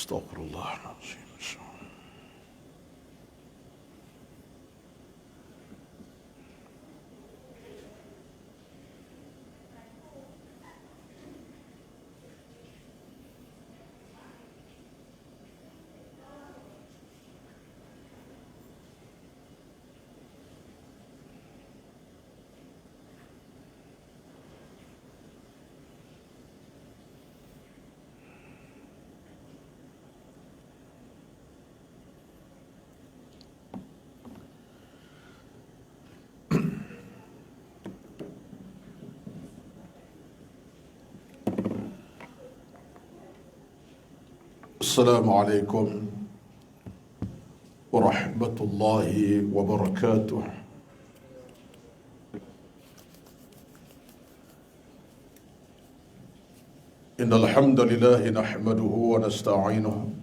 Astaghfirullahaladzim. Assalamualaikum warahmatullahi wabarakatuh. Innal hamdalillah nahmaduhu wa nasta'inuhu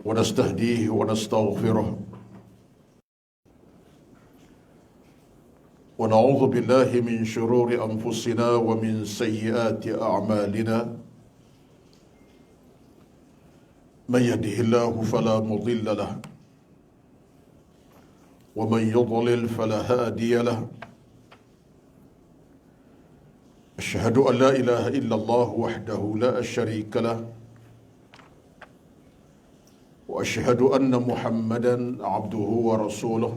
wa nastahdihi wa nastaghfiruh wa na'udzu billahi min shururi anfusina wa min sayyiati a'malina. Man yahdihillahu fala mudilla lahu wa man yudlil fala hadiya lahu. Asyhadu an la ilaha illallah wahdahu la syarika lahu wa asyhadu anna Muhammadan abduhu wa rasuluh.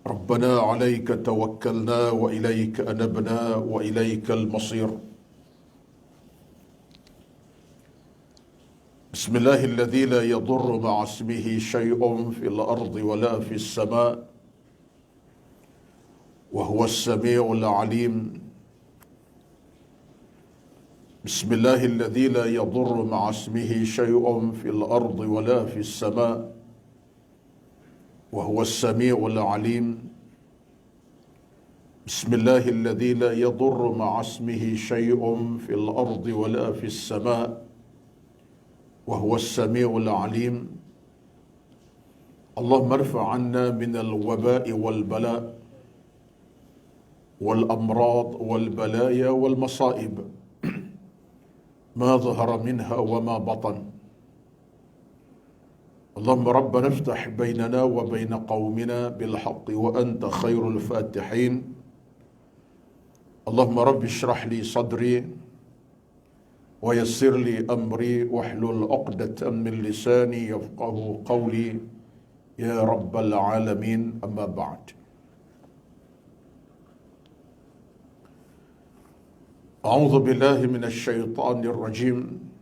Rabbana 'alaika tawakkalna wa ilaika anabna wa ilaikal masir. Bismillahilladzi la yadurru ma'a ismihi syai'un fil ardi wa la fis sama' wa huwas sami'ul 'alim. Bismillahilladzi la yadurru ma'a ismihi syai'un fil ardi wa la fis sama' wa huwas sami'ul 'alim. Bismillahilladzi la yadurru ma'a ismihi syai'un fil ardi wa la fis sama' wa huwas sami'ul 'alim. Allahumma irfa' 'anna minal waba'i wal bala' wal amrad wal balaya wal masa'ib ma dhahara minha wa ma batan. Allahumma rabbana iftah bainana wa baina qaumina bil haqqi wa anta khairul fatihin. Allahumma rabbi shrah li sadri wa yassir li amri wahlul 'uqdatam min lisani yafqahu qawli ya rabbal alamin. Amma ba'd. A'udzu billahi minasy syaithanir rajim.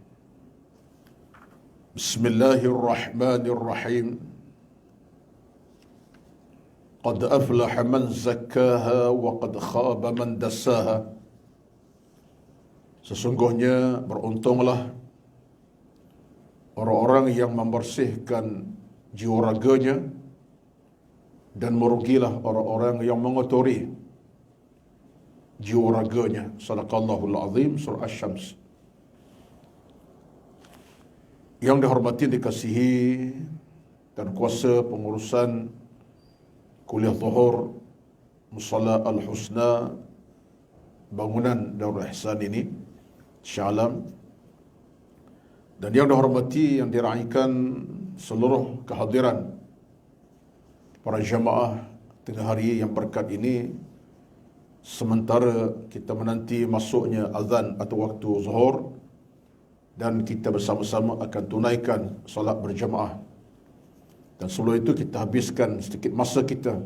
Bismillahirrahmanirrahim. Qad aflaha man zakkaha wa qad khaba man dassaha. Sesungguhnya beruntunglah orang-orang yang membersihkan jiwa raganya, dan merugilah orang-orang yang mengotori jiwa raganya. Sadaqallahul azim. Surah Asy-Syams. Yang dihormati, dikasihi dan kuasa pengurusan kuliah zuhur Musalla Al-Husna bangunan Darul Ihsan ini, Shah Alam, dan yang dihormati, yang diraihkan seluruh kehadiran para jamaah tengah hari yang berkat ini, sementara kita menanti masuknya azan atau waktu zuhur, dan kita bersama-sama akan tunaikan solat berjamaah. Dan sebelum itu kita habiskan sedikit masa kita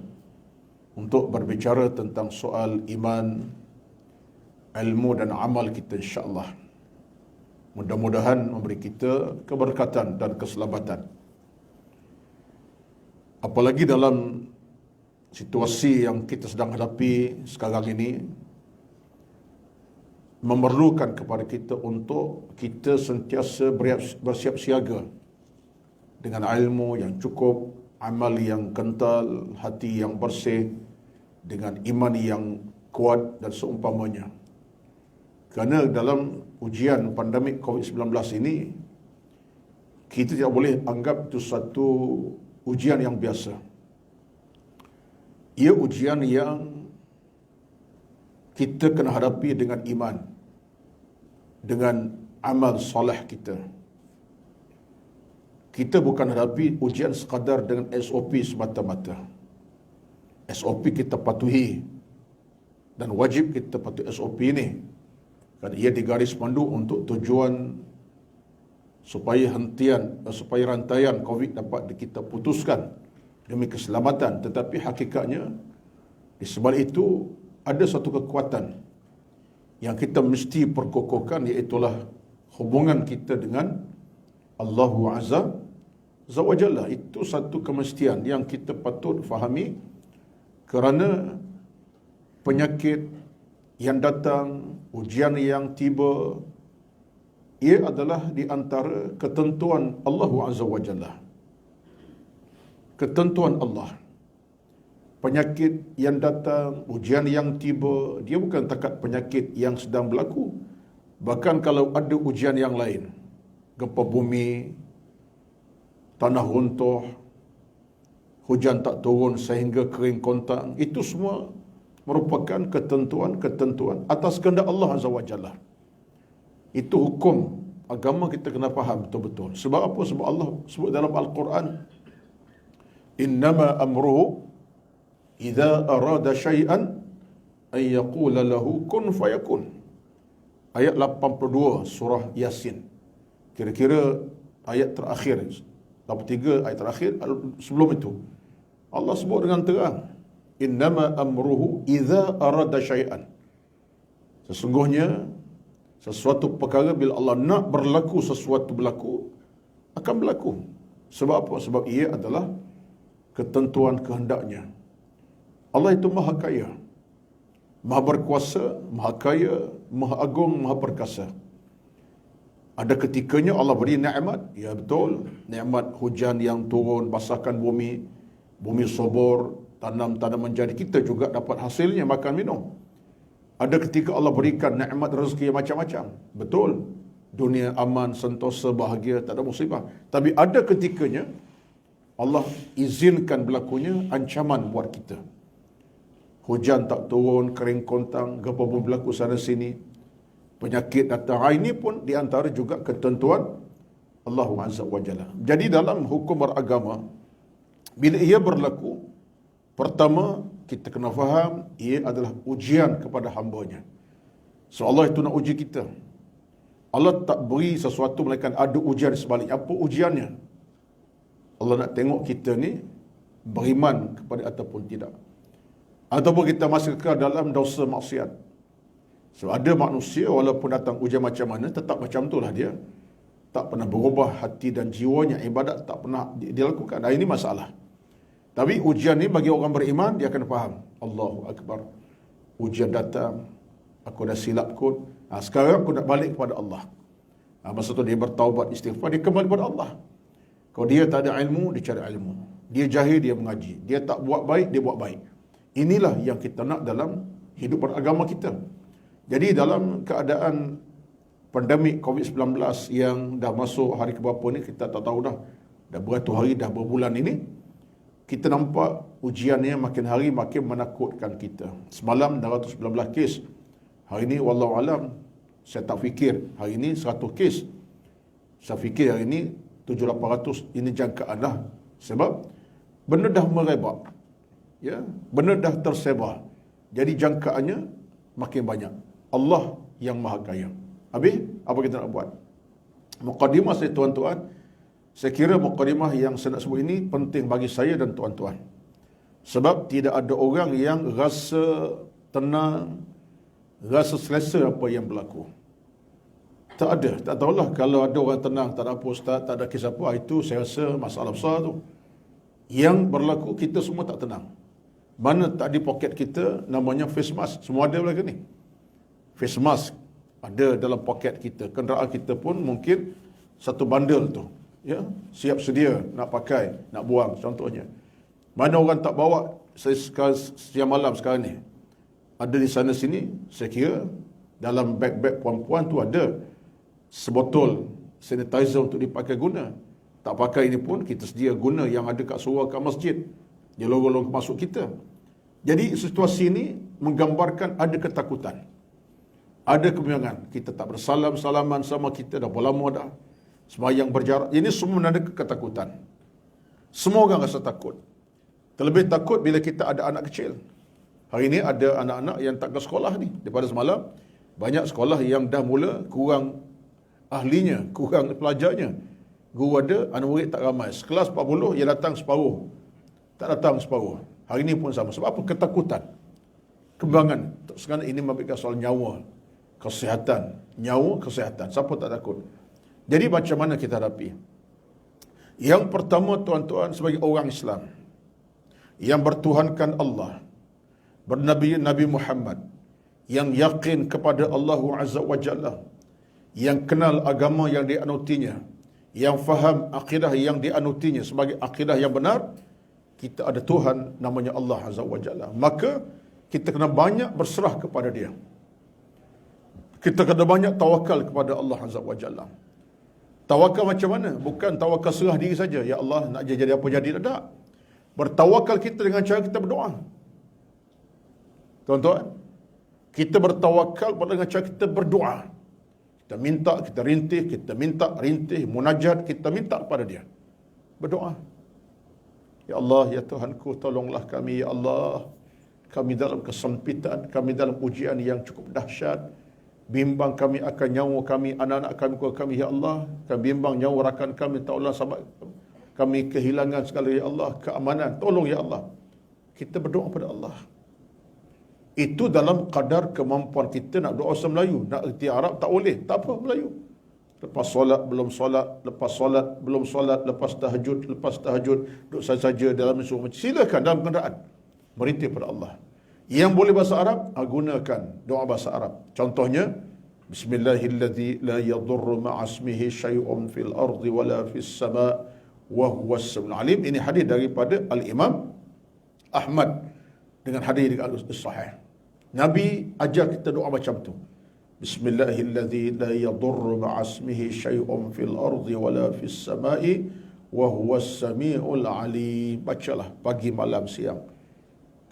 untuk berbicara tentang soal iman, ilmu dan amal kita, insya-Allah. Mudah-mudahan memberi kita keberkatan dan keselamatan. Apalagi dalam situasi yang kita sedang hadapi sekarang ini, memerlukan kepada kita untuk kita sentiasa bersiap siaga dengan ilmu yang cukup, amal yang kental, hati yang bersih, dengan iman yang kuat dan seumpamanya. Kerana dalam ujian pandemik COVID-19 ini, kita tidak boleh anggap itu satu ujian yang biasa. Ia ujian yang kita kena hadapi dengan iman, dengan amal soleh kita. Kita bukan hadapi ujian sekadar dengan SOP semata-mata. SOP kita patuhi dan wajib kita patuhi SOP ini, kerana ia digaris pandu untuk tujuan supaya rantaian COVID dapat kita putuskan demi keselamatan. Tetapi hakikatnya di sebalik itu ada satu kekuatan yang kita mesti perkokohkan, iaitulah hubungan kita dengan Allahu Azza wa Jalla. Itu satu kemestian yang kita patut fahami, kerana penyakit yang datang, ujian yang tiba, ia adalah di antara ketentuan Allahu Azza wa Jalla. Ketentuan Allah. Penyakit yang datang, ujian yang tiba, dia bukan takat penyakit yang sedang berlaku. Bahkan kalau ada ujian yang lain, gempa bumi, tanah runtuh, hujan tak turun sehingga kering kontang, itu semua merupakan ketentuan-ketentuan atas kehendak Allah Azza wa Jalla. Itu hukum agama, kita kena faham betul-betul. Sebab apa? Sebab Allah sebut dalam Al-Quran, innama amruhu idza arada syai'an ay yaqula lahu kun fayakun. Ayat 82 surah Yasin. Kira-kira ayat terakhir, 83 ayat terakhir sebelum itu. Allah sebut dengan terang, innama amruhu idza arada syai'an. Sesungguhnya sesuatu perkara bila Allah nak berlaku, sesuatu berlaku, akan berlaku. Sebab apa? Sebab ia adalah ketentuan kehendaknya. Allah itu maha kaya, maha berkuasa, maha kaya, maha agung, maha perkasa. Ada ketikanya Allah beri nikmat, ya betul, nikmat hujan yang turun, basahkan bumi, bumi subur, tanam-tanaman jadi, kita juga dapat hasilnya, makan minum. Ada ketika Allah berikan nikmat rezeki yang macam-macam, betul, dunia aman, sentosa, bahagia, tak ada musibah. Tapi ada ketikanya Allah izinkan berlakunya ancaman buat kita. Hujan tak turun, kering kontang, gempa bumi berlaku sana sini, penyakit datang. Ini pun di antara juga ketentuan Allah Azza wa Jalla. Jadi dalam hukum beragama, bila ia berlaku, pertama kita kena faham ia adalah ujian kepada hamba-Nya. So Allah itu nak uji kita. Allah tak beri sesuatu melainkan ada ujian di sebalik. Apa ujiannya? Allah nak tengok kita ni beriman kepada ataupun tidak, ataupun kita masih kekal dalam dosa maksiat. So ada manusia walaupun datang ujian macam mana, tetap macam itulah dia. Tak pernah berubah hati dan jiwanya, ibadat tak pernah dilakukan. Nah, ini masalah. Tapi ujian ni bagi orang beriman, dia akan faham. Allahu Akbar. Ujian datang, aku dah silap kot. Sekarang aku nak balik kepada Allah. Masa tu dia bertaubat, istighfar, dia kembali kepada Allah. Kalau dia tak ada ilmu, dia cari ilmu. Dia jahil, dia mengaji. Dia tak buat baik, dia buat baik. Inilah yang kita nak dalam hidup beragama kita. Jadi dalam keadaan pandemik COVID-19 yang dah masuk hari keberapa ni, kita tak tahu dah. Dah beratus hari, dah berbulan ini, kita nampak ujiannya makin hari makin menakutkan kita. Semalam 219 kes. Hari ini wallahualam, saya tak fikir hari ini 100 kes. Saya fikir hari ini 700-800, ini jangkaan dah. Sebab benda dah merebak. Ya, benda dah tersebar. Jadi jangkaannya makin banyak. Allah yang maha kaya. Habis, apa kita nak buat? Muqaddimah saya tuan-tuan, saya kira muqaddimah yang saya nak sebut ini penting bagi saya dan tuan-tuan. Sebab tidak ada orang yang rasa tenang, rasa selesa apa yang berlaku. Tak ada. Tak tahulah kalau ada orang tenang, tak ada apa ustaz, tak ada kisah apa, itu saya rasa masalah besar tu. Yang berlaku kita semua tak tenang. Mana tak di poket kita namanya face mask. Semua ada lagi ni. Face mask ada dalam poket kita. Kenderaan kita pun mungkin satu bundle tu. Ya, siap sedia nak pakai, nak buang contohnya. Mana orang tak bawa, saya siang malam sekarang ni ada di sana sini, saya kira dalam beg-beg puan-puan tu ada sebotol sanitizer untuk dipakai guna. Tak pakai ini pun kita sedia guna yang ada kat surau kat masjid. Dia lorong-lorong masuk kita. Jadi situasi ini menggambarkan ada ketakutan, ada kebimbangan. Kita tak bersalam-salaman sama kita dah berapa lama dah. Sembahyang berjarak. Ini semua menandakan ketakutan. Semua orang rasa takut. Terlebih takut bila kita ada anak kecil. Hari ini ada anak-anak yang tak ke sekolah ni. Daripada semalam, banyak sekolah yang dah mula kurang ahlinya, kurang pelajarnya. Guru ada, anak murid tak ramai. Sekelas 40, yang datang separuh. Tak datang separuh. Hari ini pun sama. Sebab apa? Ketakutan. Kembangan. Sekarang ini memberikan soal nyawa. Kesihatan. Nyawa, kesihatan. Siapa tak takut? Jadi macam mana kita hadapi? Yang pertama, tuan-tuan, sebagai orang Islam yang bertuhankan Allah, bernabi Nabi Muhammad, yang yakin kepada Allah Azza wa Jalla, yang kenal agama yang dianutinya, yang faham akidah yang dianutinya sebagai akidah yang benar, kita ada Tuhan namanya Allah Azza wa Jalla. Maka kita kena banyak berserah kepada Dia. Kita kena banyak tawakal kepada Allah Azza wa Jalla. Tawakal macam mana? Bukan tawakal serah diri saja. Ya Allah, nak jadi apa jadi, tak. Bertawakal kita dengan cara kita berdoa. Tuan-tuan, kita bertawakal dengan cara kita berdoa. Kita minta, kita rintih, kita minta, rintih, munajat, kita minta kepada Dia. Berdoa. Ya Allah, ya Tuhanku, tolonglah kami, ya Allah. Kami dalam kesempitan, kami dalam ujian yang cukup dahsyat. Bimbang kami akan nyawa kami, anak-anak kami, keluarga kami, ya Allah. Kami bimbang nyawa rakan kami, tolonglah sahabat kami kehilangan segala, ya Allah. Keamanan, tolong ya Allah. Kita berdoa pada Allah. Itu dalam kadar kemampuan kita. Nak doa bahasa Melayu, nak erti Arab tak boleh, tak apa, Melayu. Lepas solat, belum solat, lepas solat, belum solat, lepas tahajud, duduk saja dalam suruh. Silakan dalam kenderaan merintih pada Allah. Yang boleh bahasa Arab, gunakan doa bahasa Arab. Contohnya, Bismillahilladzi la yadurru ma'asmihi syai'un fil ardi wala fis sama' wa huwas samiul alim. Ini hadis daripada Al-Imam Ahmad dengan hadis dengan Al-Sahih. Nabi ajar kita doa macam tu. Bismillahilladzi la yadurru ma'asmihi syai'un fil ardi wala fis sama'i wa huwas samiul alim. Bacalah pagi, malam, siang.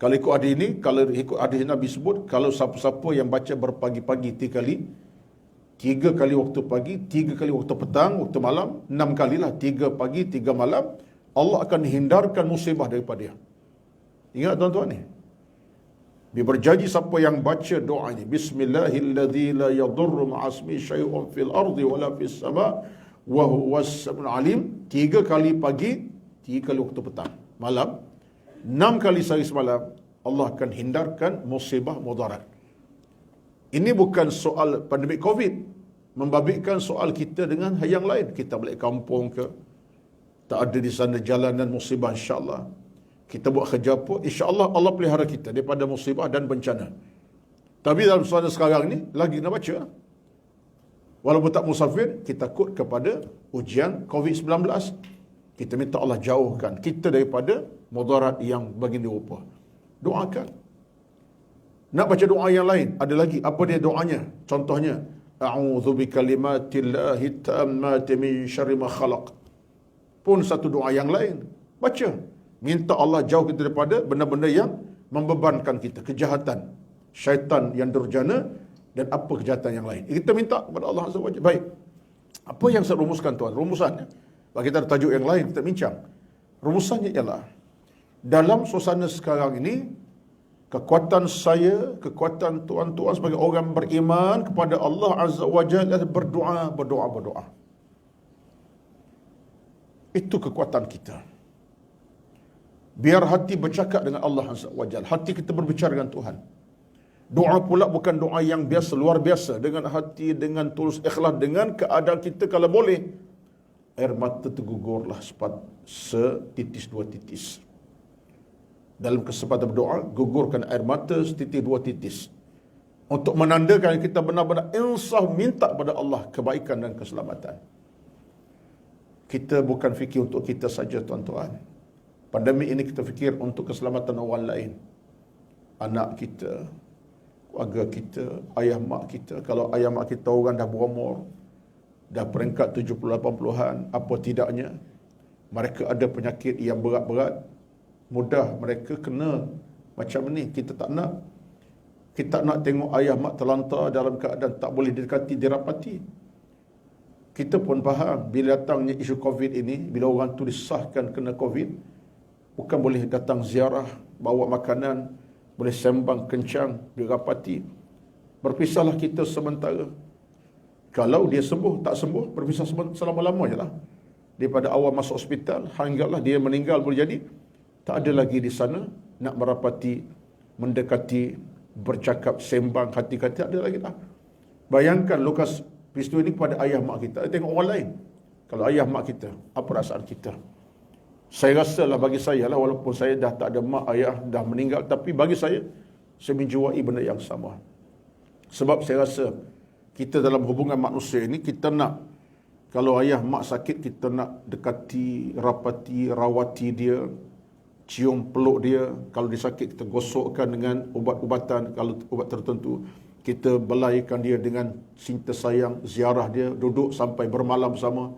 Kalau ikut hadis ini, kalau ikut hadis Nabi sebut, kalau siapa-siapa yang baca berpagi-pagi 3 kali, 3 kali waktu pagi, 3 kali waktu petang, waktu malam, 6 kalilah, 3 pagi, 3 malam, Allah akan hindarkan musibah daripada dia. Ingat tuan-tuan ni. Dia berjanji siapa yang baca doa ini, Bismillahilladzi la yadurru ma'asmi syai'un fil ardi wala fis sama' wa huwas samiul alim, 3 kali pagi, 3 kali waktu petang, malam, 6 kali sehari semalam, Allah akan hindarkan musibah mudarat. Ini bukan soal pandemik COVID, membabitkan soal kita dengan yang lain. Kita balik kampung ke, tak ada di sana jalanan musibah, insya-Allah. Kita buat kerja apa, insya-Allah Allah pelihara kita daripada musibah dan bencana. Tapi dalam suasana sekarang ni lagi nak baca. Walaupun tak musafir, kita takut kepada ujian COVID-19. Kita minta Allah jauhkan kita daripada mudarat yang begini rupa. Doakan. Nak baca doa yang lain, ada lagi. Apa dia doanya? Contohnya, A'udzu bikalimatillahi tammati min syarri ma khalaq. Pun satu doa yang lain. Baca. Minta Allah jauh kita daripada benda-benda yang membebankan kita, kejahatan, syaitan yang durjana dan apa kejahatan yang lain. Kita minta kepada Allah Azza wa Jalla. Baik. Apa yang saya rumuskan tuan? Rumusannya. Bagi kita ada tajuk yang lain kita bincang. Rumusannya ialah, dalam suasana sekarang ini, kekuatan saya, kekuatan tuan-tuan sebagai orang beriman kepada Allah Azza wa Jalla, berdoa. Itu kekuatan kita. Biar hati bercakap dengan Allah Azza wa Jalla. Hati kita berbicara dengan Tuhan. Doa pula bukan doa yang biasa, luar biasa. Dengan hati, dengan tulus ikhlas, dengan keadaan kita kalau boleh, air mata tergugurlah setitis 2 titis. Dalam kesempatan berdoa, gugurkan air mata setitis 2 titis. Untuk menandakan kita benar-benar insaf minta kepada Allah kebaikan dan keselamatan. Kita bukan fikir untuk kita saja tuan-tuan. Pandemik ini kita fikir untuk keselamatan orang lain. Anak kita, keluarga kita, ayah mak kita. Kalau ayah mak kita orang dah berumur, dah peringkat 70-80-an, apa tidaknya, mereka ada penyakit yang berat-berat, mudah mereka kena macam ni. Kita tak nak. Kita nak tengok ayah mak terlantar dalam keadaan tak boleh didekati, dirapati. Kita pun faham bila datangnya isu COVID ini, bila orang tu disahkan kena COVID, bukan boleh datang ziarah, bawa makanan, boleh sembang kencang, dirapati. Berpisahlah kita sementara. Kalau dia sembuh, tak sembuh, berpisah selama-lamanya lah. Daripada awal masuk hospital, hinggalah dia meninggal boleh jadi, tak ada lagi di sana nak merapati, mendekati, bercakap, sembang, hati-hati, tak ada lagi lah. Bayangkan Lukas peristiwa ini kepada ayah mak kita. Tengok orang lain. Kalau ayah mak kita, apa perasaan kita? Saya rasa lah, bagi saya lah, walaupun saya dah tak ada mak, ayah dah meninggal, tapi bagi saya menjiwai benda yang sama. Sebab saya rasa kita dalam hubungan manusia ini, kita nak, kalau ayah mak sakit, kita nak dekati, rapati, rawati dia, cium peluk dia. Kalau dia sakit, kita gosokkan dengan ubat-ubatan. Kalau ubat tertentu, kita belaikan dia dengan cinta sayang, ziarah dia, duduk sampai bermalam bersama.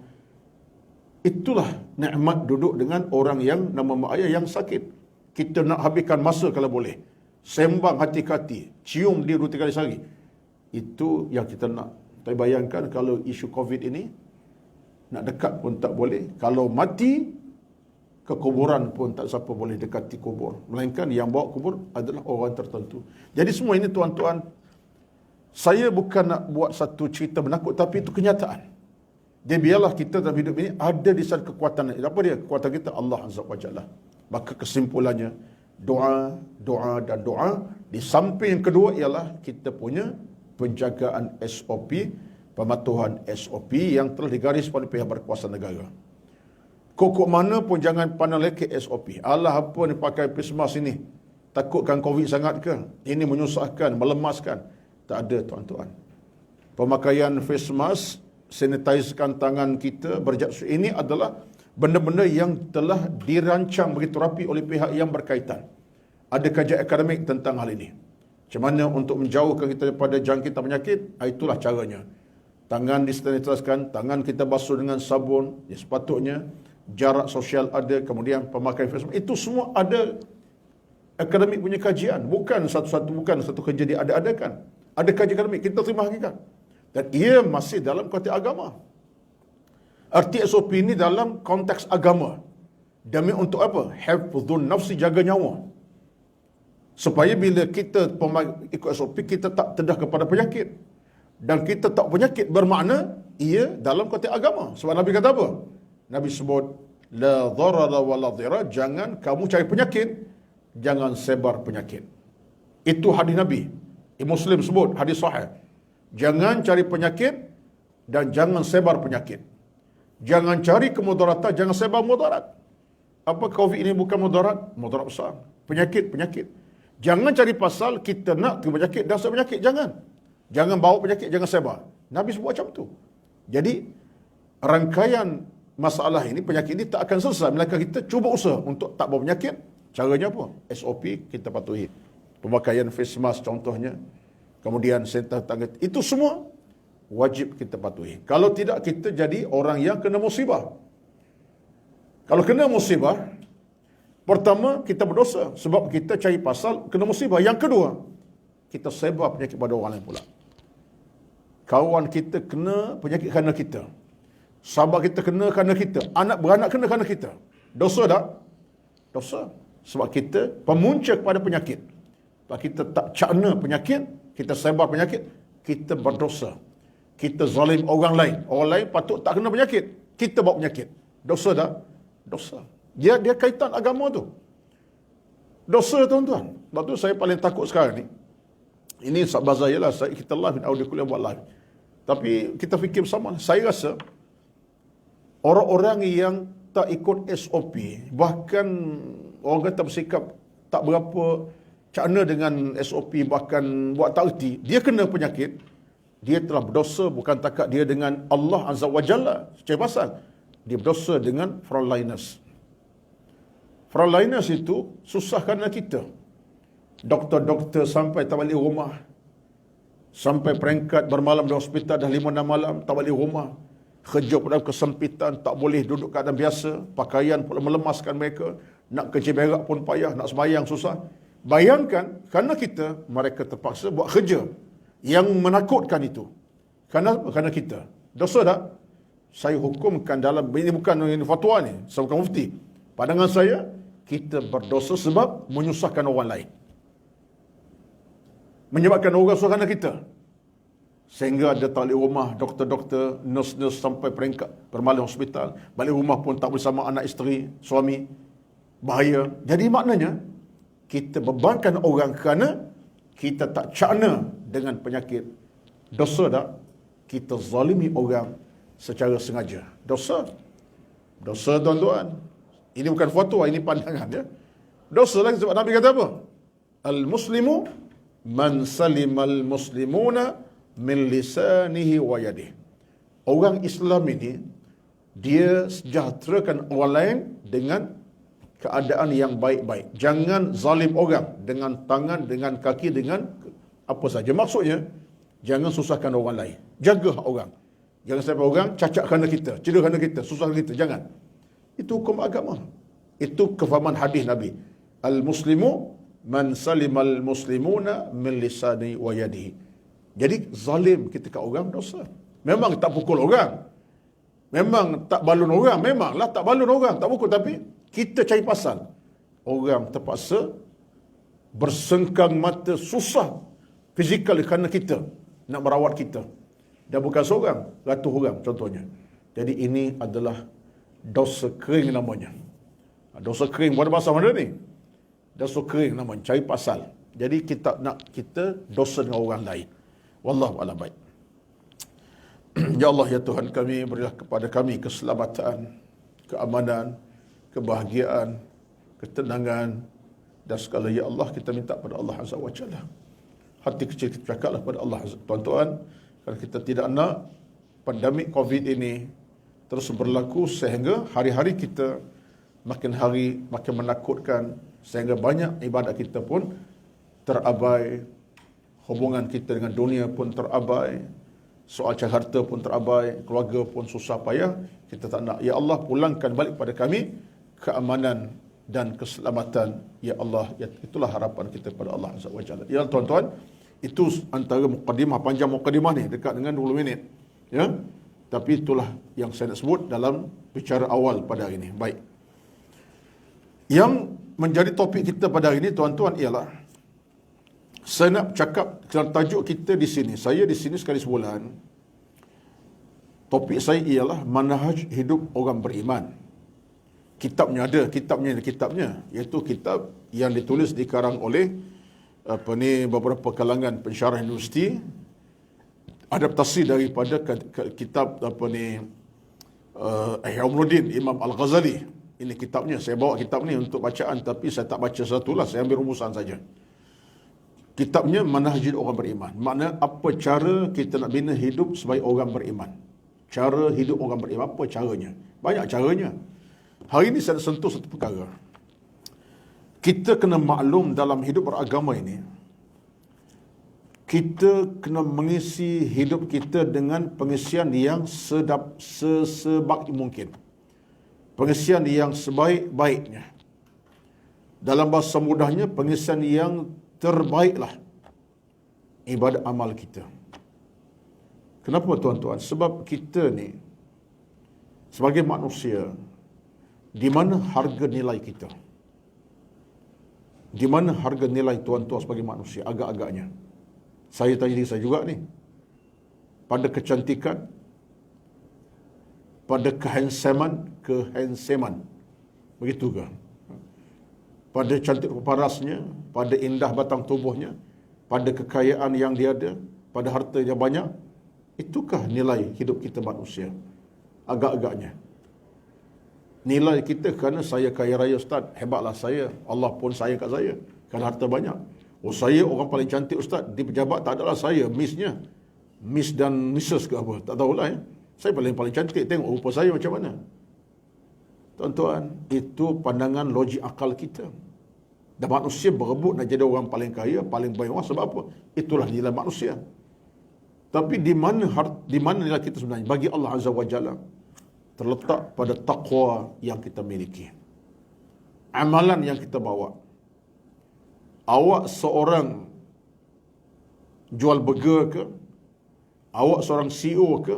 Itulah nikmat duduk dengan orang yang nama mak ayah yang sakit. Kita nak habiskan masa kalau boleh. Sembang hati-hati, cium dia 2-3 kali sehari. Itu yang kita nak. Tapi bayangkan kalau isu COVID ini, nak dekat pun tak boleh. Kalau mati, ke kuburan pun tak siapa boleh dekati kubur. Melainkan yang bawa kubur adalah orang tertentu. Jadi semua ini tuan-tuan, saya bukan nak buat satu cerita menakut, tapi itu kenyataan. Dia biarlah kita dalam hidup ini ada di sana kekuatan. Apa dia? Kekuatan kita Allah Azza wa Jalla. Maka kesimpulannya, doa, doa dan doa. Di samping yang kedua ialah kita punya penjagaan SOP, pematuhan SOP yang telah digaris oleh pihak berkuasa negara. Kok mana pun jangan pandang lekek SOP. Alah, apa ni pakai face mask ini? Takutkan COVID sangat ke? Ini menyusahkan, melemaskan. Tak ada tuan-tuan. Pemakaian face mask, sanitizekan tangan kita, berjatuh, ini adalah benda-benda yang telah dirancang begitu rapi oleh pihak yang berkaitan. Ada kajian akademik tentang hal ini. Macam mana untuk menjauhkan kita daripada jangkitan penyakit? Itulah caranya. Tangan disanitizekan, tangan kita basuh dengan sabun, ya, sepatutnya. Jarak sosial ada, kemudian pemakaian face mask. Itu semua ada akademik punya kajian. Bukan satu kerja dia ada-adakan. Ada kajian akademik, kita terima hakikat. Dan ia masih dalam konteks agama. Arti SOP ini dalam konteks agama. Demi untuk apa? Hifdzun nafsi, jaga nyawa. Supaya bila kita ikut SOP, kita tak terdah kepada penyakit. Dan kita tak penyakit bermakna ia dalam konteks agama. Sebab Nabi kata apa? Nabi sebut, la dharara wa la dhira, jangan kamu cari penyakit, jangan sebar penyakit. Itu hadis Nabi. Muslim sebut, hadis sahih. Jangan cari penyakit dan jangan sebar penyakit. Jangan cari kemudaratan, jangan sebar mudarat. Apa COVID ini bukan mudarat? Mudarat besar. Penyakit. Jangan cari pasal kita nak ke penyakit dan sebar penyakit. Jangan. Jangan bawa penyakit, jangan sebar. Nabi sebut macam tu. Jadi, rangkaian masalah ini, penyakit ini tak akan selesai melainkan kita cuba usaha untuk tak bawa penyakit. Caranya apa? SOP kita patuhi. Pemakaian face mask contohnya. Kemudian sentuh tangan. Itu semua wajib kita patuhi. Kalau tidak, kita jadi orang yang kena musibah. Kalau kena musibah, pertama, kita berdosa sebab kita cari pasal kena musibah. Yang kedua, kita sebar penyakit pada orang lain pula. Kawan kita kena penyakit kerana kita. Sahabat kita kena kerana kita. Anak beranak kena kerana kita. Dosa tak? Dosa. Sebab kita pemunca kepada penyakit. Sebab kita tak cakna penyakit, kita sebar penyakit, kita berdosa. Kita zalim orang lain. Orang lain patut tak kena penyakit. Kita bawa penyakit. Dosa tak? Dosa. Dia kaitan agama tu. Dosa, tuan-tuan. Sebab tu saya paling takut sekarang ni. Ini sahabat saya lah. Kita live, audio kuliah buat live. Tapi kita fikir bersama. Saya rasa orang-orang yang tak ikut SOP, bahkan orang kata bersikap tak berapa cakna dengan SOP, bahkan buat tak erti, dia kena penyakit, dia telah berdosa bukan takat dia dengan Allah Azza wa Jalla. Secara pasal, dia berdosa dengan frontliners. Frontliners itu susah kerana kita. Doktor-doktor sampai tak balik rumah. Sampai peringkat bermalam di hospital dah 5-6 malam, tak balik rumah. Kerja pada kesempitan, tak boleh duduk keadaan biasa. Pakaian pula melemaskan mereka. Nak kerja berak pun payah, nak sembahyang susah. Bayangkan, kerana kita, mereka terpaksa buat kerja yang menakutkan itu. Kerana kita. Dosa tak? Saya hukumkan dalam, ini bukan ini fatwa ni, saya bukan mufti. Pandangan saya, kita berdosa sebab menyusahkan orang lain. Menyebabkan orang susah kerana kita. Sehingga ada balik rumah, doktor-doktor, nurse-nurse sampai peringkat bermalam hospital. Balik rumah pun tak bersama anak isteri, suami. Bahaya. Jadi maknanya, kita bebankan orang kerana kita tak cakna dengan penyakit. Dosa tak? Kita zalimi orang secara sengaja. Dosa. Dosa, tuan-tuan. Ini bukan fatwa, ini pandangan. Ya? Dosa lagi sebab Nabi kata apa? Al-muslimu man salimal muslimuna min lisanihi wa yadihi. Orang Islam ini, dia sejahterakan orang lain dengan keadaan yang baik-baik. Jangan zalim orang dengan tangan, dengan kaki, dengan apa saja. Maksudnya, jangan susahkan orang lain. Jaga hak orang. Jangan sampai orang cacat kerana kita, cedera kerana kita, susah kerana kita. Jangan. Itu hukum agama. Itu kefahaman hadis Nabi. Al-muslimu man salimal muslimuna min lisani wa yadihi. Jadi zalim kita kat orang dosa. Memang tak pukul orang. Memang tak balun orang. Memanglah tak balun orang, tak pukul. Tapi kita cari pasal. Orang terpaksa bersengkang mata, susah fizikal kerana kita nak merawat kita. Dan bukan seorang, ratus orang contohnya. Jadi ini adalah dosa kering namanya. Dosa kering bukan bahasa mana ni? Dosa kering namanya, cari pasal. Jadi kita nak kita dosa dengan orang lain. Wallahu a'lam baik. Ya Allah, ya Tuhan kami, berilah kepada kami keselamatan, keamanan, kebahagiaan, ketenangan dan segala. Ya Allah, kita minta pada Allah Azza wa Jalla. Hati kecil kita cakaplah pada Allah Azza. Tuan-tuan, kerana kita tidak nak pandemik COVID ini terus berlaku sehingga hari-hari kita makin hari makin menakutkan, sehingga banyak ibadat kita pun terabai, hubungan kita dengan dunia pun terabai, soal harta pun terabai, keluarga pun susah payah. Kita tak nak. Ya Allah, pulangkan balik pada kami keamanan dan keselamatan. Ya Allah, ya, itulah harapan kita pada Allah Azza wa Jalla. Ya tuan-tuan, itu antara mukadimah, panjang mukadimah ni, dekat dengan 20 minit. Ya. Tapi itulah yang saya nak sebut dalam bicara awal pada hari ini. Baik. Yang menjadi topik kita pada hari ini, tuan-tuan, ialah saya nak cakap tajuk kita di sini. Saya di sini sekali sebulan. Topik saya ialah manhaj hidup orang beriman. Kitabnya ada, kitabnya iaitu kitab yang ditulis dikarang oleh beberapa kalangan pensyarah universiti, adaptasi daripada kitab Ihya Ulumuddin Imam Al-Ghazali. Ini kitabnya. Saya bawa kitab ni untuk bacaan, tapi saya tak baca satulah, saya ambil rumusan saja. Kitabnya Manhaj Hidup Orang Beriman. Makna apa cara kita nak bina hidup sebagai orang beriman. Cara hidup orang beriman, apa caranya? Banyak caranya. Hari ini saya nak sentuh satu perkara. Kita kena maklum dalam hidup beragama ini, kita kena mengisi hidup kita dengan pengisian yang sesebaik mungkin. Pengisian yang sebaik-baiknya. Dalam bahasa mudahnya, pengisian yang terbaiklah ibadat amal kita. Kenapa tuan-tuan? Sebab kita ni sebagai manusia, di mana harga nilai kita? Di mana harga nilai tuan-tuan sebagai manusia? Agak-agaknya. Saya tanya diri saya juga ni. Pada kecantikan, pada kehandsaman. Begitu ke? Pada cantik parasnya, pada indah batang tubuhnya, pada kekayaan yang dia ada, pada harta yang banyak. Itukah nilai hidup kita manusia? Agak-agaknya. Nilai kita kerana saya kaya raya Ustaz, hebatlah saya, Allah pun sayang kat saya kerana harta banyak. Oh, saya orang paling cantik Ustaz, di pejabat tak adalah saya, Miss-nya. Miss dan Mrs ke apa, tak tahulah ya. Saya paling cantik, tengok rupa saya macam mana. Tuan-tuan, itu pandangan logik akal kita. Dan manusia berebut nak jadi orang paling kaya, paling baik orang. Sebab apa? Itulah nilai manusia. Tapi di mana nilai kita sebenarnya? Bagi Allah Azza wa Jalla, terletak pada taqwa yang kita miliki. Amalan yang kita bawa. awak seorang jual burger ke, awak seorang CEO ke,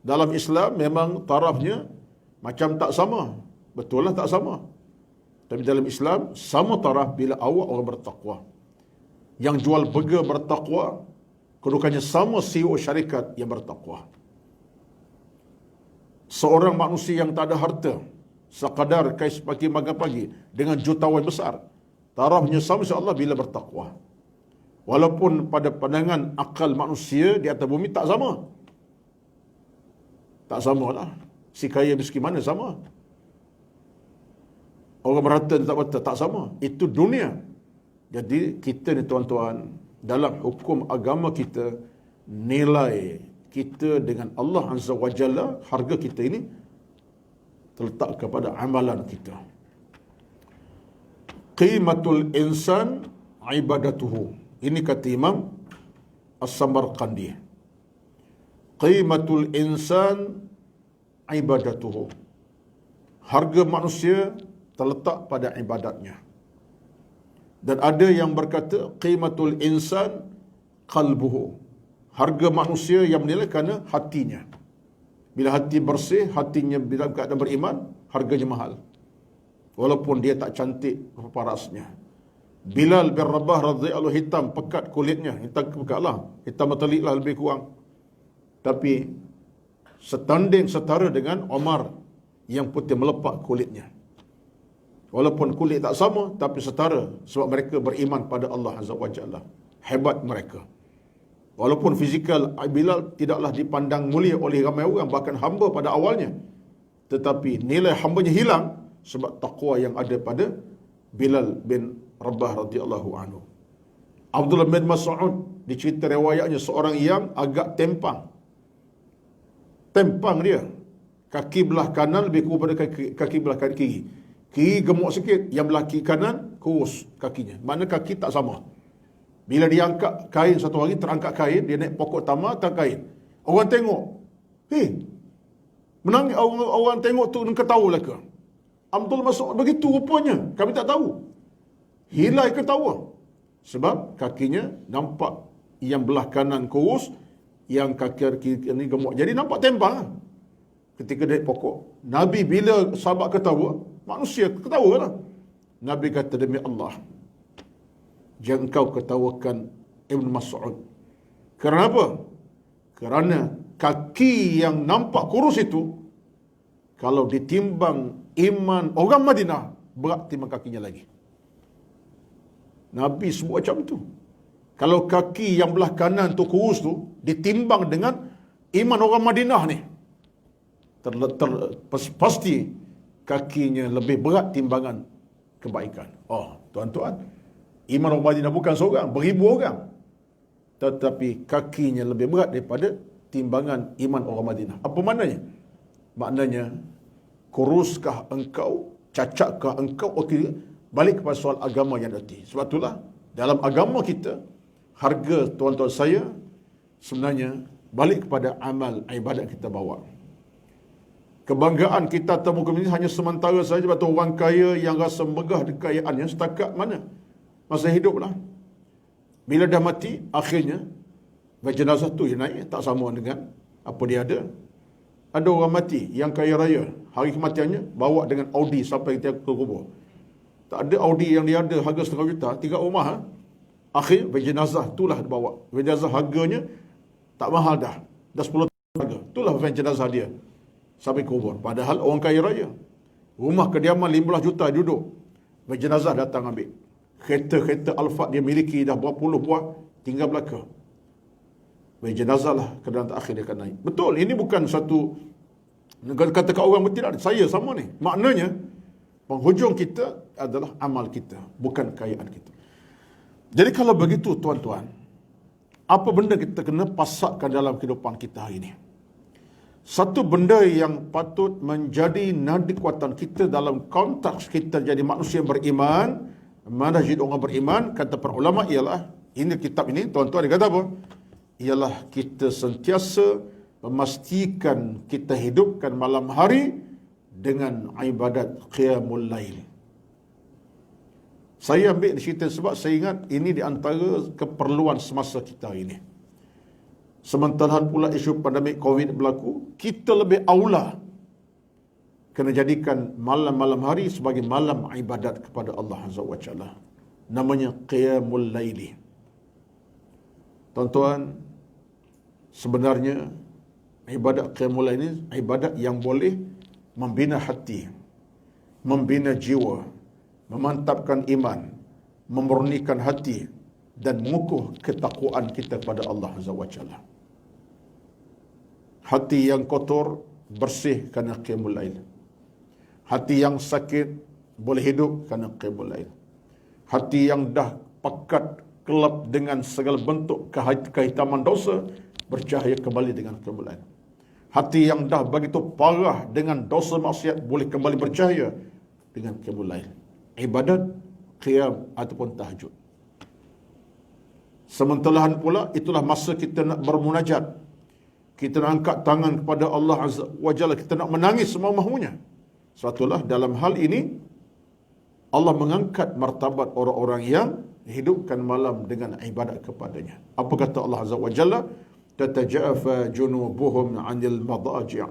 dalam Islam memang tarafnya macam tak sama. Betul lah tak sama. Tapi dalam Islam sama taraf bila awak orang bertakwa. Yang jual burger bertakwa, kedudukannya sama CEO syarikat yang bertakwa. Seorang manusia yang tak ada harta, sekadar kais pagi makan pagi dengan jutawan besar, tarafnya sama insya-Allah bila bertakwa. Walaupun pada pandangan akal manusia di atas bumi tak sama. Tak samalah. Si kaya miskin mana sama? Orang berharta tak berharta tak sama. Itu dunia. Jadi kita ni tuan-tuan, dalam hukum agama kita, nilai kita dengan Allah Azza wa Jalla, harga kita ini terletak kepada amalan kita. Qimatul insan ibadatuhu. Ini kata Imam As-Samarqandi. Qimatul insan ibadatuhu. Harga manusia terletak pada ibadatnya. Dan ada yang berkata qimatul insan qalbuhu. Harga manusia yang menilai kerana hatinya. Bila hati bersih, hatinya bila keadaan beriman, harganya mahal. Walaupun dia tak cantik parasnya. Bilal bin Rabah radhiyallahu hitam pekat kulitnya, hitam pekat lah, hitam metalik lah lebih kurang. Tapi setanding setara dengan Omar yang putih melepak kulitnya. Walaupun kulit tak sama, tapi setara sebab mereka beriman pada Allah Azza wa Jalla. Hebat mereka. Walaupun fizikal Bilal tidaklah dipandang mulia oleh ramai orang, bahkan hamba pada awalnya. Tetapi nilai hambanya hilang sebab taqwa yang ada pada Bilal bin Rabah radhiyallahu anhu. Abdullah bin Mas'ud dicerita riwayatnya seorang yang agak tempang. Tempang dia. Kaki belah kanan lebih kurus pada kaki belah kiri. Kiri gemuk sikit, yang belah kiri kanan kurus kakinya. Mana kaki tak sama. Bila dia angkat kain satu hari, terangkat kain, dia naik pokok tamar, terangkat kain. Orang tengok, menang orang tengok tu ketawa lah ke? Abdul Mas'ud begitu rupanya, kami tak tahu. Hilai ketawa. Sebab kakinya nampak yang belah kanan kurus, yang kaki kiri ni gemuk. Jadi nampak tempang lah. Ketika naik pokok. Nabi bila sahabat ketawa, manusia ketawa lah. Nabi kata, demi Allah, jangan kau ketawakan Ibn Mas'ud. Kenapa? Kerana kaki yang nampak kurus itu, kalau ditimbang iman orang Madinah, berat timbang kakinya lagi. Nabi sebut macam tu. Kalau kaki yang belah kanan tu kurus tu, ditimbang dengan iman orang Madinah ni, pasti kakinya lebih berat timbangan kebaikan. Oh, tuan-tuan, iman orang Madinah bukan seorang, beribu orang. Tetapi kakinya lebih berat daripada timbangan iman orang Madinah. Apa maknanya? Maknanya, kuruskah engkau, cacakkah engkau, okey, balik kepada soal agama yang nanti. Sebab itulah, dalam agama kita, harga tuan-tuan saya, sebenarnya, balik kepada amal ibadat kita bawa. Kebanggaan kita temu ini hanya sementara saja. Sebab tu orang kaya yang rasa megah kekayaannya setakat mana? Masa hidup lah. Bila dah mati, akhirnya jenazah tu yang naik tak sama dengan apa dia ada. Ada orang mati yang kaya raya, hari kematiannya bawa dengan Audi sampai ke kubur. Tak ada Audi yang dia ada harga 1,5 juta, 3 rumah. Akhir jenazah itulah dibawa. Jenazah harganya tak mahal dah 10 harga. Itulah jenazah dia sampai kubur. Padahal orang kaya raya, rumah kediaman 15 juta duduk, jenazah datang ambil. Kereta-kereta Alphard dia miliki dah berapa puluh buah, tinggal belaka. Jenazah lah keadaan akhir dia akan naik. Betul, ini bukan satu kata-kata orang bertindak. Saya sama ni. Maknanya, penghujung kita adalah amal kita, bukan kekayaan kita. Jadi kalau begitu tuan-tuan, apa benda kita kena pasakkan dalam kehidupan kita hari ini? Satu benda yang patut menjadi nadi kekuatan kita dalam konteks kita jadi manusia yang beriman, mana jadi orang beriman, kata para ulama ialah, ini kitab ini, tuan-tuan dia kata apa? Ialah kita sentiasa memastikan kita hidupkan malam hari dengan ibadat qiyamul lail. Saya ambil di situ sebab saya ingat ini di antara keperluan semasa kita ini. Sementara pula isu pandemik COVID berlaku, kita lebih aula kena jadikan malam-malam hari sebagai malam ibadat kepada Allah Azza wa Jalla. Namanya Qiyamul Laili. Tuan-tuan, sebenarnya ibadat Qiyamul Lail ini ibadat yang boleh membina hati, membina jiwa, memantapkan iman, memurnikan hati dan mengukuh ketakwaan kita kepada Allah Azza wa Jalla. Hati yang kotor bersih kerana Qiyamul Lail. Hati yang sakit boleh hidup kerana Qiyamul Lail. Hati yang dah pekat kelap dengan segala bentuk kehitaman dosa bercahaya kembali dengan Qiyamul Lail. Hati yang dah begitu parah dengan dosa maksiat boleh kembali bercahaya dengan Qiyamul Lail. Ibadat, qiyam ataupun tahajud. Sementara pula itulah masa kita nak bermunajat. Kita nak angkat tangan kepada Allah Azza wa Jalla, kita nak menangis semau-mahunya. Sebab dalam hal ini Allah mengangkat martabat orang-orang yang hidupkan malam dengan ibadat kepadanya. Apa kata Allah Azza wa Jalla? Tatajafa junubuhum 'anil madaji'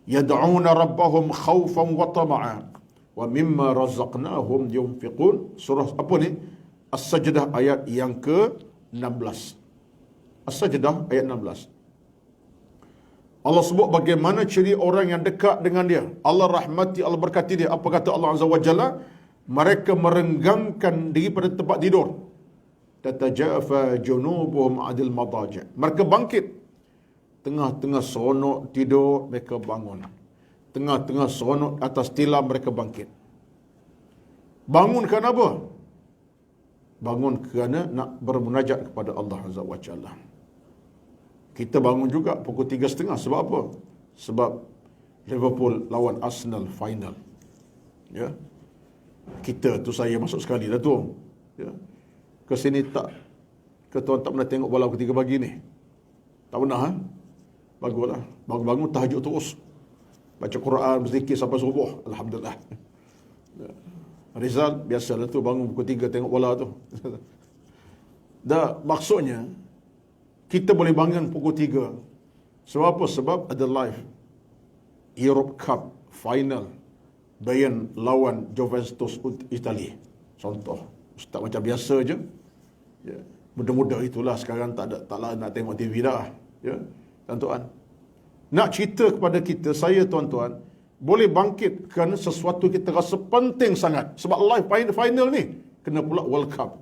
yad'una rabbahum khawfan wa tama'a wa mimma razaqnahum yunfiqun. Surah apa ni? As-Sajdah ayat yang ke-16. As-Sajdah ayat 16. Allah sebut bagaimana ciri orang yang dekat dengan dia. Allah rahmati, Allah berkati dia. Apa kata Allah Azza wa Jalla? Mereka merenggangkan diri pada tempat tidur. Tatajafa junubuhum 'anil madaji'. Mereka bangkit. Tengah-tengah seronok tidur, mereka bangun. Tengah-tengah seronok atas tilam, mereka bangkit. Bangun kerana apa? Bangun kerana nak bermunajat kepada Allah Azza wa Jalla. Kita bangun juga pukul 3.30. Sebab apa? Sebab Liverpool lawan Arsenal final. Ya. Kita tu, saya masuk sekali dah tu. Ya. Ke sini tak, ke tuan tak pernah tengok bola pukul 3 pagi ni? Tak pernah, ha? Baguslah. Bangun-bangun tahajud terus. Baca Quran, berzikir sampai subuh. Alhamdulillah. Ya. Rizal biasalah tu bangun pukul 3 tengok bola tu. Dah maksudnya kita boleh bangun pukul 3. Sebab apa? Sebab ada live Europe Cup final, Bayern lawan Juventus Itali. Contoh. Ustaz macam biasa je. Ya. Muda-muda itulah sekarang taklah nak tengok TV dah. Ya. Tuan-tuan, nak cerita kepada kita, saya tuan-tuan, boleh bangkit kerana sesuatu kita rasa penting sangat. Sebab live final ni kena pula World Cup.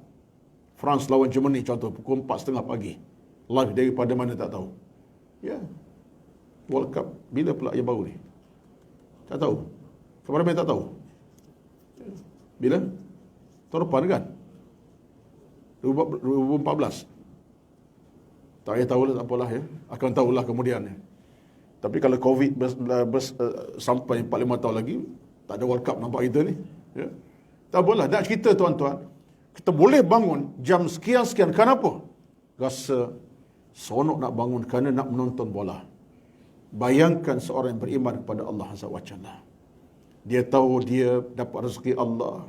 France lawan Germany contoh pukul 4.30 pagi. Live daripada mana tak tahu. Ya. World Cup bila pula yang baru ni? Tak tahu. Kepada mana tak tahu. Bila? Tahun depan kan? 2014. Tak payah tahulah, tak apalah ya. Akan tahulah kemudian ya. Tapi kalau COVID sampai 4-5 tahun lagi, tak ada World Cup nampak kita ni. Ya. Tak apalah. Nak cerita tuan-tuan, kita boleh bangun jam sekian-sekian. Kenapa? Rasa seronok nak bangun kerana nak menonton bola. Bayangkan seorang yang beriman kepada Allah Azza wa Jalla. Dia tahu dia dapat rezeki Allah.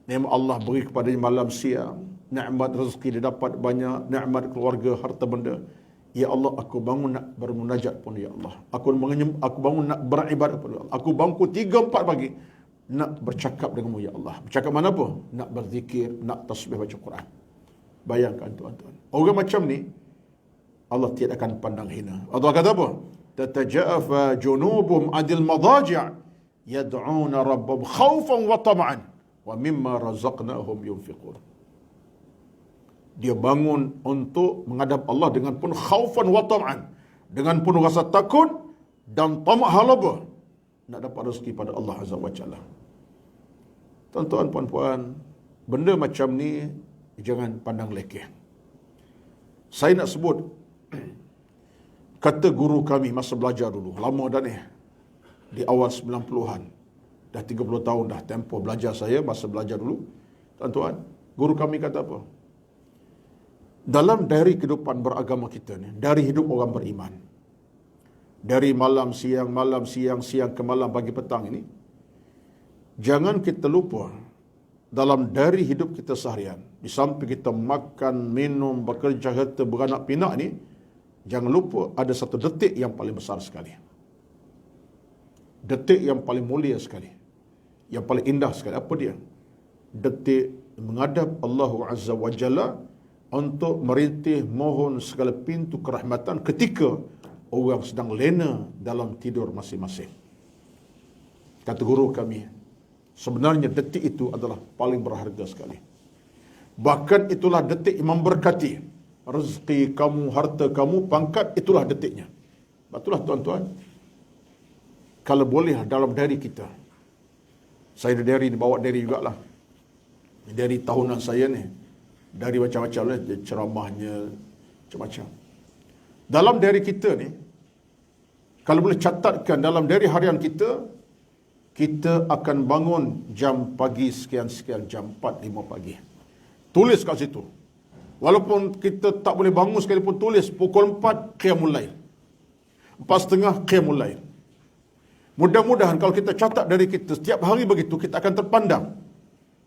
Nikmat Allah beri kepadanya malam siang. Nikmat rezeki dia dapat banyak. Nikmat keluarga, harta benda. Ya Allah, aku bangun nak bermunajat pun ya Allah. Aku bangun nak beribadat pun ya Allah. Aku bangun 3-4 pagi nak bercakap denganmu ya Allah. Bercakap mana apa? Nak berzikir, nak tasbih, baca Quran. Bayangkan tuan-tuan. Orang macam ni Allah tidak akan pandang hina. Allah kata apa? Tatajafa junubum 'anil madaji' yad'una rabbahum khaufan wa tama'an wa mimma razaqnahum yunfiqun. Dia bangun untuk menghadap Allah dengan penuh khaufan wa tama'an, dengan penuh rasa takut dan tamak halaba nak dapat rezeki pada Allah Azza wa Jalla. Tuan-tuan, puan-puan, benda macam ni jangan pandang lekeh. Saya nak sebut kata guru kami masa belajar dulu, lama dah ni, di awal 90-an. Dah 30 tahun dah tempoh belajar saya masa belajar dulu. Tuan-tuan, guru kami kata apa? Dalam dari kehidupan beragama kita ni, dari hidup orang beriman, dari malam siang ke malam pagi petang ini, jangan kita lupa dalam dari hidup kita seharian. Di samping kita makan, minum, bekerja, harta, beranak pinak ni, jangan lupa ada satu detik yang paling besar sekali. Detik yang paling mulia sekali. Yang paling indah sekali. Apa dia? Detik menghadap Allah Azza wa Jalla untuk merintih mohon segala pintu kerahmatan ketika orang sedang lena dalam tidur masing-masing. Kata guru kami, sebenarnya detik itu adalah paling berharga sekali. Bahkan itulah detik yang memberkati rezeki kamu, harta kamu, pangkat, itulah detiknya. Betullah tuan-tuan. Kalau boleh dalam diri kita. Saya ada diri, bawa diri jugalah. Dari tahunan saya ni. Dari macam-macam lah, ceramahnya, macam-macam. Dalam diri kita ni, kalau boleh catatkan dalam diri harian kita, kita akan bangun jam pagi sekian-sekian, jam 4-5 pagi. Tulis kat situ. Walaupun kita tak boleh bangun sekalipun, tulis pukul 4 qiyamul lail. 4:30 qiyamul lail. Mudah-mudahan kalau kita catat dari kita setiap hari begitu, kita akan terpandang.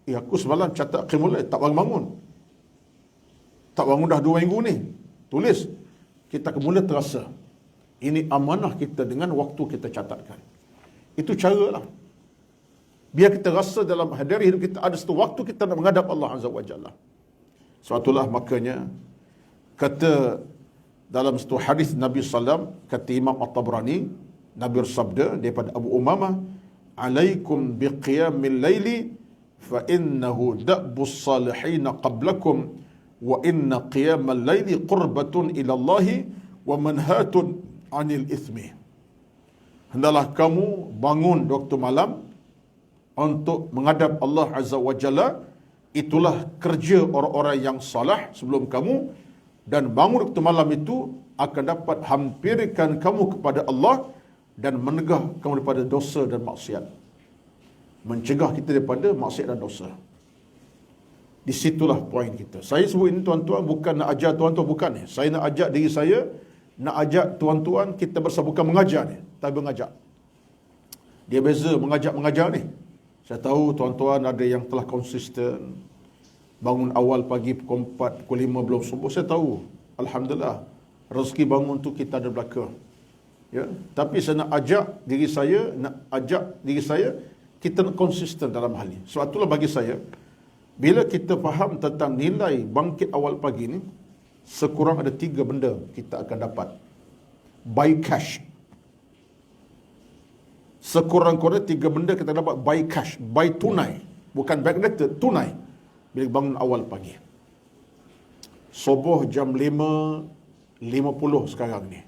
Aku semalam catat qiyamul lail, tak bangun-bangun. Tak bangun dah 2 minggu ni. Tulis. Kita akan mula terasa. Ini amanah kita dengan waktu kita catatkan. Itu caralah. Biar kita rasa dalam hadiri hidup kita ada satu waktu kita nak menghadap Allah Azza wa Jalla. Sebab itulah makanya kata dalam satu hadis Nabi sallam, kata Imam At-Tabrani, Nabi bersabda daripada Abu Umamah, "Alaikum biqiyamil laili fa innahu da'bus salihin qablakum wa inna qiyamal laili qurbatun ila Allah wa manhatun 'anil ithmi." Hendaklah kamu bangun waktu malam untuk menghadap Allah Azza wa Jalla. Itulah kerja orang-orang yang salah sebelum kamu, dan bangun waktu malam itu akan dapat hampirkan kamu kepada Allah dan mencegah kamu daripada dosa dan maksiat. Mencegah kita daripada maksiat dan dosa. Di situlah poin kita. Saya sebut ini tuan-tuan bukan nak ajar tuan-tuan, bukan ni. Saya nak ajak diri saya, nak ajak tuan-tuan kita bersama, bukan mengajar ni, tapi mengajak. Dia beza mengajar ni. Saya tahu tuan-tuan ada yang telah konsisten bangun awal pagi pukul 4, pukul 5 belum subuh. Saya tahu, alhamdulillah, rezeki bangun tu kita ada belaka. Ya, tapi saya nak ajak diri saya, kita nak konsisten dalam hal ini. Sebab itulah bagi saya, bila kita faham tentang nilai bangkit awal pagi ni, sekurang ada 3 benda kita akan dapat. By cash. Sekurang-kurangnya 3 benda kita dapat by cash, by tunai. Bukan backdated, tunai. Bila bangun awal pagi. Subuh jam 5.50 sekarang ni.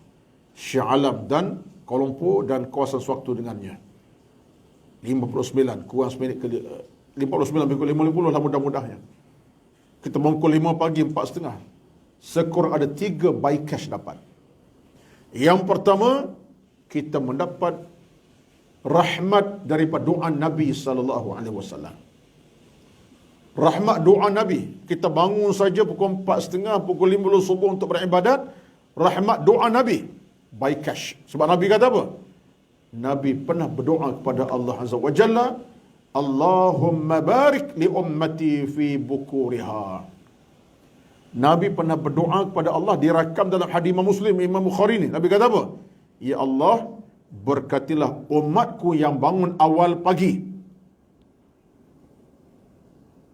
Shah Alam dan Kuala Lumpur dan kawasan sewaktu dengannya. 59, kurang seminit ke 59, pukul 5.50 lah mudah-mudahnya. Kita bangun pukul 5 pagi, 4.30. Sekurang ada 3 by cash dapat. Yang pertama, kita mendapat rahmat daripada doa Nabi SAW. Rahmat doa Nabi. Kita bangun saja pukul 4.30, pukul 5 subuh untuk beribadat. Rahmat doa Nabi. By cash. Sebab Nabi kata apa? Nabi pernah berdoa kepada Allah Azza wa Jalla, Allahumma barik li ummati fi bukuriha. Nabi pernah berdoa kepada Allah, dirakam dalam hadis Imam Muslim, Imam Bukhari ni. Nabi kata apa? Ya Allah, berkatilah umatku yang bangun awal pagi.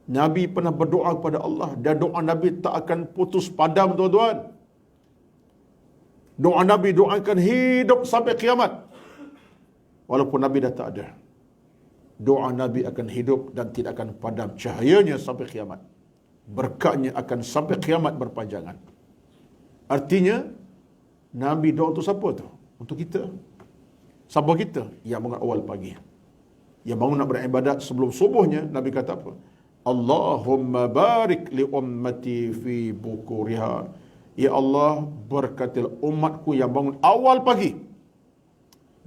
Nabi pernah berdoa kepada Allah, dan doa Nabi tak akan putus padam, tuan-tuan. Doa Nabi doakan hidup sampai kiamat. Walaupun Nabi dah tak ada, doa Nabi akan hidup dan tidak akan padam cahayanya sampai kiamat. Berkatnya akan sampai kiamat berpanjangan. Artinya, Nabi doa untuk siapa tu? Untuk kita. Siapa kita? Yang bangun awal pagi. Yang bangun nak beribadat sebelum subuhnya, Nabi kata apa? Allahumma barik li ummati fi bukuriha. Ya Allah, berkatilah umatku yang bangun awal pagi.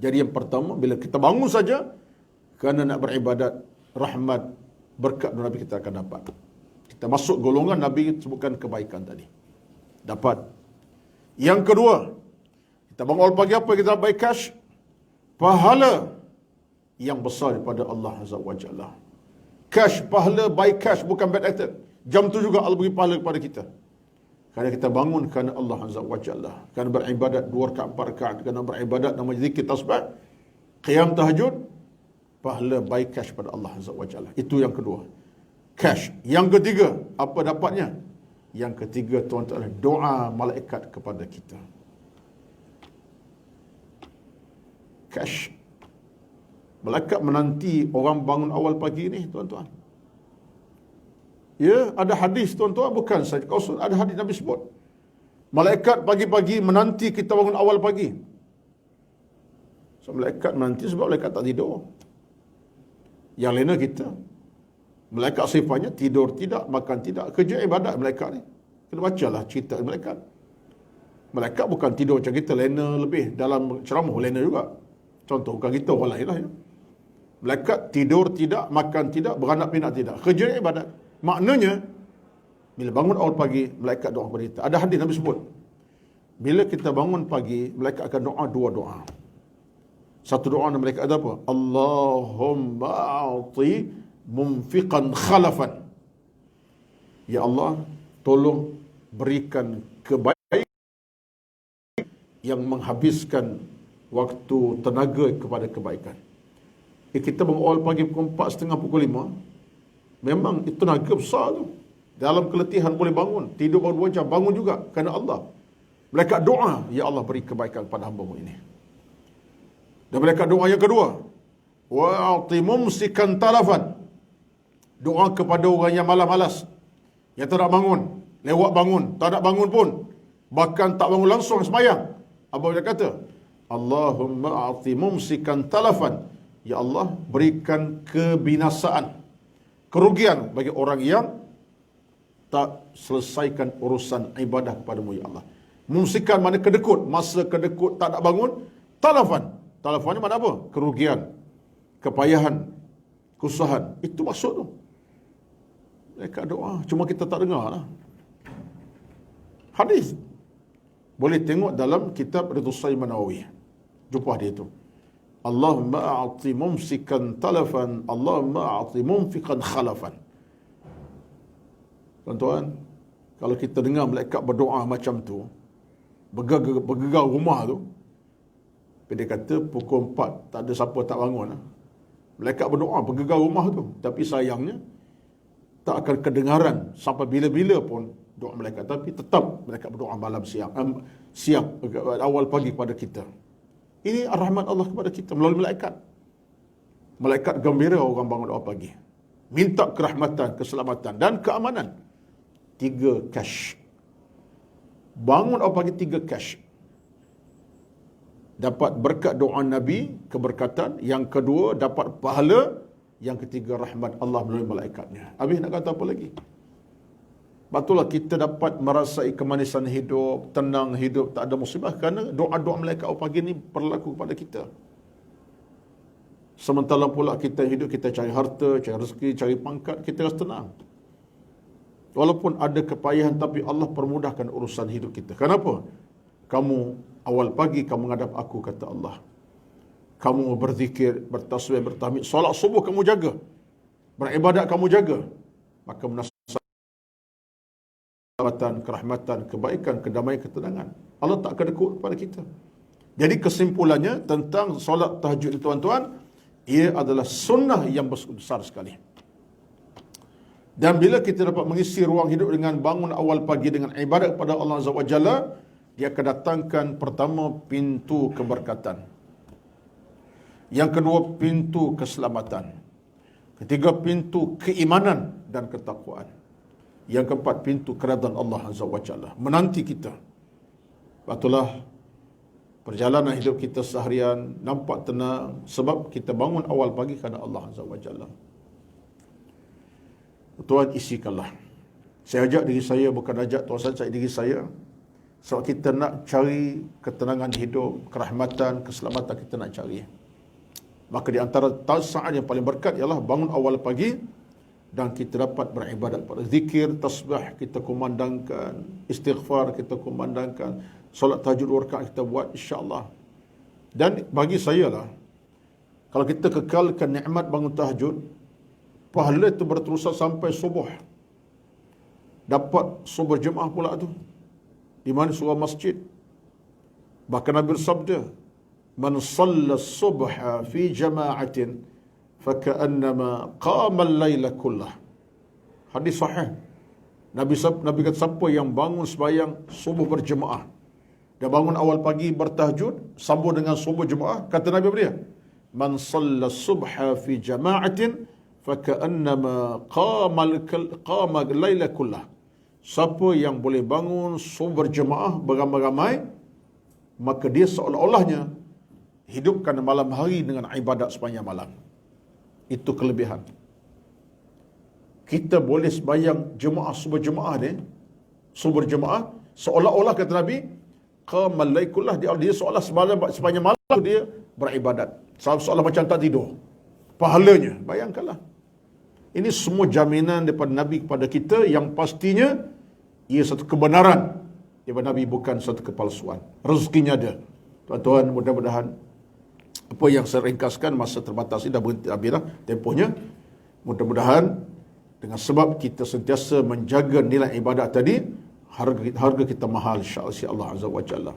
Jadi yang pertama, bila kita bangun saja, kerana nak beribadat, rahmat, berkat Nabi kita akan dapat. Kita masuk golongan Nabi sebutkan kebaikan tadi. Dapat. Yang kedua, kita bangun awal pagi, apa kita dapat cash? Pahala yang besar daripada Allah Azza wa Jalla. Cash, pahala by cash, bukan bad acted. Jam tu juga Allah beri pahala kepada kita. Kerana kita bangun kerana Allah Azza wa Jalla. Kerana beribadat 2 rakaat, 4 rakaat. Kerana beribadat nama zikir tasbih. Qiyam tahajud. Pahala by cash pada Allah Azza wa Jalla. Itu yang kedua. Cash. Yang ketiga, apa dapatnya? Yang ketiga, tuan-tuan, doa malaikat kepada kita. Cash. Malaikat menanti orang bangun awal pagi ni, tuan-tuan. Ya, ada hadis, tuan-tuan, bukan saja kausul, ada hadis Nabi sebut. Malaikat pagi-pagi menanti kita bangun awal pagi. So, malaikat menanti sebab malaikat tak tidur. Yang lainnya kita. Malaikat sifatnya tidur tidak, makan tidak. Kerja ibadat malaikat ni. Kena bacalah cerita malaikat. Malaikat bukan tidur macam kita, lena lebih. Dalam ceramah lena juga. Contoh, bukan kita, orang lain lah. Ya. Malaikat tidur tidak, makan tidak, beranak pinak tidak. Kerja ibadat. Maknanya, bila bangun awal pagi, malaikat doa kepada kita. Ada hadis Nabi sebut. Bila kita bangun pagi, malaikat akan doa 2 doa. Satu doa malaikat ada apa? Allahumma a'ti mumfiqan khalafan. Ya Allah, tolong berikan kebaikan yang menghabiskan waktu tenaga kepada kebaikan. Kita bangun awal pagi pukul 4.30, pukul 5. Memang itu tenaga besar tu. Dalam keletihan boleh bangun. Tidur baru 2 jam, bangun juga kerana Allah. Mereka doa, ya Allah beri kebaikan kepada hamba-Mu ini. Dan mereka doa yang kedua, wa'ati mumsikan talafan. Doa kepada orang yang malas-malas, yang tak nak bangun, lewat bangun, tak nak bangun pun, bahkan tak bangun langsung sembahyang. Apa dia kata? Allahumma a'ti mumsikan talafan. Ya Allah, berikan kebinasaan, kerugian bagi orang yang tak selesaikan urusan ibadah kepadamu, ya Allah. Mumsikan mana kedekut, masa kedekut tak nak bangun. Talafan, talafan ni mana apa? Kerugian, kepayahan, kesusahan. Itu maksud tu. Mereka doa, cuma kita tak dengar lah. Hadis boleh tengok dalam kitab Ridhus Salim Nawawi. Jumpa dia tu. Allahumma a'ti mumsikan talafan, Allahumma a'ti mumfiqan khalafan. Tuan-tuan, kalau kita dengar malaikat berdoa macam tu, bergegar rumah tu, dia kata pukul 4 tak ada siapa tak bangun lah. Malaikat berdoa bergegar rumah tu, tapi sayangnya tak akan kedengaran sampai bila-bila pun doa malaikat, tapi tetap malaikat berdoa malam siang awal pagi kepada kita. Ini rahmat Allah kepada kita melalui malaikat. Malaikat gembira orang bangun awal pagi, minta kerahmatan, keselamatan dan keamanan. 3 cash. Bangun awal pagi 3 cash. Dapat berkat doa Nabi, keberkatan. Yang kedua, dapat pahala. Yang ketiga, rahmat Allah melalui malaikatnya. Habis nak kata apa lagi? Betullah kita dapat merasai kemanisan hidup, tenang hidup, tak ada musibah kerana doa-doa malaikat awal pagi ni berlaku kepada kita. Sementara pula kita hidup, kita cari harta, cari rezeki, cari pangkat, kita rasa tenang. Walaupun ada kepayahan, tapi Allah permudahkan urusan hidup kita. Kenapa? Kamu awal pagi kamu menghadap aku, kata Allah. Kamu berzikir, bertasbih, bertahmid, solat subuh kamu jaga, beribadat kamu jaga, maka menasabatan, kerahmatan, kebaikan, kedamaian, ketenangan. Allah tak kedekut kepada kita. Jadi kesimpulannya tentang solat tahajud ini, tuan-tuan, ia adalah sunnah yang besar sekali. Dan bila kita dapat mengisi ruang hidup dengan bangun awal pagi dengan ibadat kepada Allah Azza wa Jalla, dia akan datangkan pertama pintu keberkatan. Yang kedua, pintu keselamatan. Ketiga, pintu keimanan dan ketakwaan. Yang keempat, pintu keridhaan Allah Azza wa Jalla menanti kita. Itulah perjalanan hidup kita seharian nampak tenang sebab kita bangun awal pagi kerana Allah Azza wa Jalla. Tuan, isikanlah. Saya ajak diri saya, bukan ajak tuan saya diri saya. Sebab kita nak cari ketenangan hidup, kerahmatan, keselamatan kita nak cari. Maka di antara saat yang paling berkat ialah bangun awal pagi dan kita dapat beribadat pada zikir, tasbih kita kumandangkan, istighfar kita kumandangkan, solat tahajud 2 rakaat kita buat, insya-Allah. Dan bagi saya lah, kalau kita kekalkan nikmat bangun tahajud, pahala itu berterusan sampai subuh. Dapat subuh jemaah pula tu. Di mana surah masjid. Bahkan Nabi bersabda, "Man shalla subha fi jama'atin faka'annama qama al-laila kullah." Hadis sahih. Nabi kata siapa yang bangun sembahyang subuh berjemaah, dia bangun awal pagi bertahajud sambung dengan subuh jemaah, kata Nabi apa dia? Man shalla subha fi jama'atin faka'annama qama al-laila kullah. Siapa yang boleh bangun subuh berjemaah beramai-ramai, maka dia seolah-olahnya hidupkan malam hari dengan ibadat sepanjang malam. Itu kelebihan. Kita boleh sembahyang jemaah subuh jemaah ni, subuh berjemaah, seolah-olah kata Nabi, qamal laikullah, dia seolah sepanjang malam dia beribadat. Seolah macam tak tidur. Pahalanya, bayangkanlah. Ini semua jaminan daripada Nabi kepada kita yang pastinya ia satu kebenaran daripada Nabi, bukan satu kepalsuan. Rezekinya ada. Tuan-tuan, mudah-mudahan apa yang saya ringkaskan, masa terbatas ini dah berhenti habis dah tempohnya. Mudah-mudahan dengan sebab kita sentiasa menjaga nilai ibadat tadi, harga kita mahal insya-Allah azza wa jalla.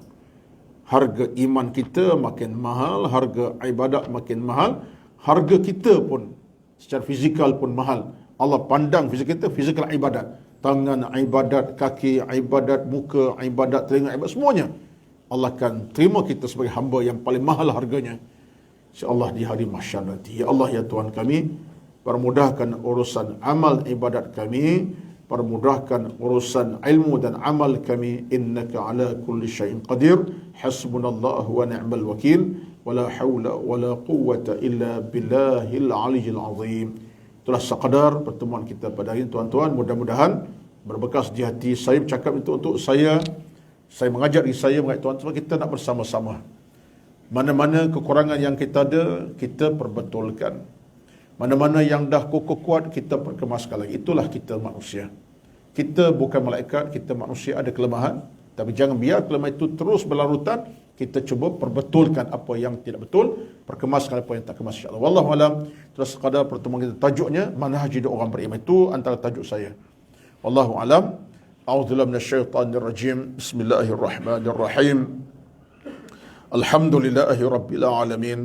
Harga iman kita makin mahal, harga ibadat makin mahal, harga kita pun secara fizikal pun mahal. Allah pandang fizikal kita, fizikal ibadat. Tangan ibadat, kaki ibadat, muka ibadat, telinga ibadat, semuanya Allah akan terima kita sebagai hamba yang paling mahal harganya, insya-Allah di hari mahsyar nanti. Ya Allah, ya Tuhan kami, permudahkan urusan amal ibadat kami, permudahkan urusan ilmu dan amal kami. Innaka ala kulli syai'in qadir. Hasbunallahu wa ni'mal wakil. Wala hawla wala quwwata illa billahil aliyyil azim. Itulah sekadar pertemuan kita pada hari ini, tuan-tuan. Mudah-mudahan berbekas di hati saya bercakap itu untuk saya mengajak diri saya, mengajak tuan-tuan, kita nak bersama-sama. Mana-mana kekurangan yang kita ada, kita perbetulkan. Mana-mana yang dah kukuh kuat, kita perkemaskan lagi. Itulah kita manusia. Kita bukan malaikat, kita manusia, ada kelemahan. Tapi jangan biar kelemahan itu terus berlarutan. Kita cuba perbetulkan apa yang tidak betul, perkemaskan apa yang tak kemas, insya-Allah. Wallahu alam. Terus sekadar pertemuan kita, tajuknya manhaj hidup orang beriman, itu antara tajuk saya. Wallahu alam. A'udzubillahi minasyaitonir rajim. Bismillahirrahmanirrahim. Alhamdulillahi rabbil alamin.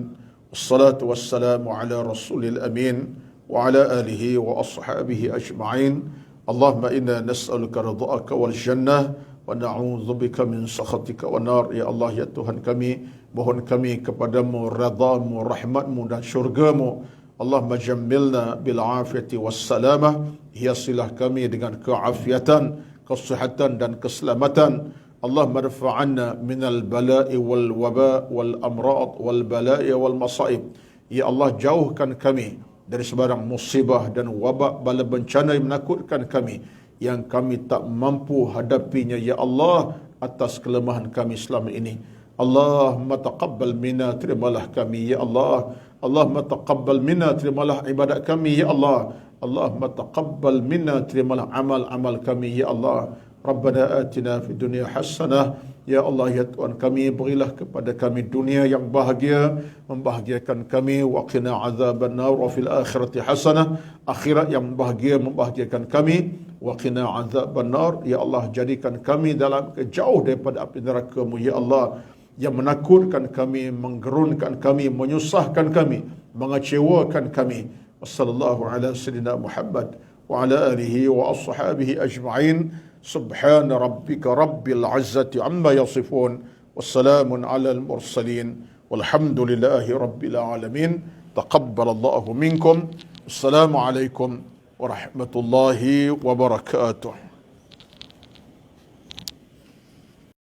Wassalatu wassalamu ala rasulil amin wa ala alihi wa ashabihi ajma'in. Allahumma inna nas'aluka ridha'aka wal jannah wa na'udzubika min sakhatika wa nar. Ya Allah, ya Tuhan kami, mohon kami kepadamu redha-Mu, rahmat-Mu dan syurga-Mu. Allahumma jammilna bil afiyati was salamah. Hiasilah kami dengan keafiatan, kesihatan dan keselamatan. Allahumma rfa'anna minal bala'i wal waba wal amrad wal bala'i wal masaib. Ya Allah, jauhkan kami dari sebarang musibah dan wabak, bala bencana yang menakutkan kami, yang kami tak mampu hadapinya, ya Allah, atas kelemahan kami selama ini. Allahumma taqabbal minna, terimalah kami, ya Allah. Allahumma taqabbal minna, terimalah ibadat kami, ya Allah. Allahumma taqabbal minna, terimalah amal-amal kami, ya Allah. Rabbana atina fid dunya hasanah. Ya Allah, ya Tuhan kami, berilah kepada kami dunia yang bahagia, membahagiakan kami, wa qina azaban nar, wa fil akhirati hasanah, akhirat yang bahagia, membahagiakan kami, wa qina azaban nar. Ya Allah, jadikan kami dalam jauh daripada api neraka-Mu, ya Allah, yang menakutkan kami, menggerunkan kami, menyusahkan kami, mengecewakan kami. Wassallallahu ala sayyidina Muhammad wa ala alihi wa ashabihi ajma'in. Subhana rabbika rabbil izzati amma yasifun. Wassalamun ala al-mursalin. Walhamdulillahi rabbil alamin. Taqabbalallahu minkum. Assalamualaikum warahmatullahi wabarakatuh.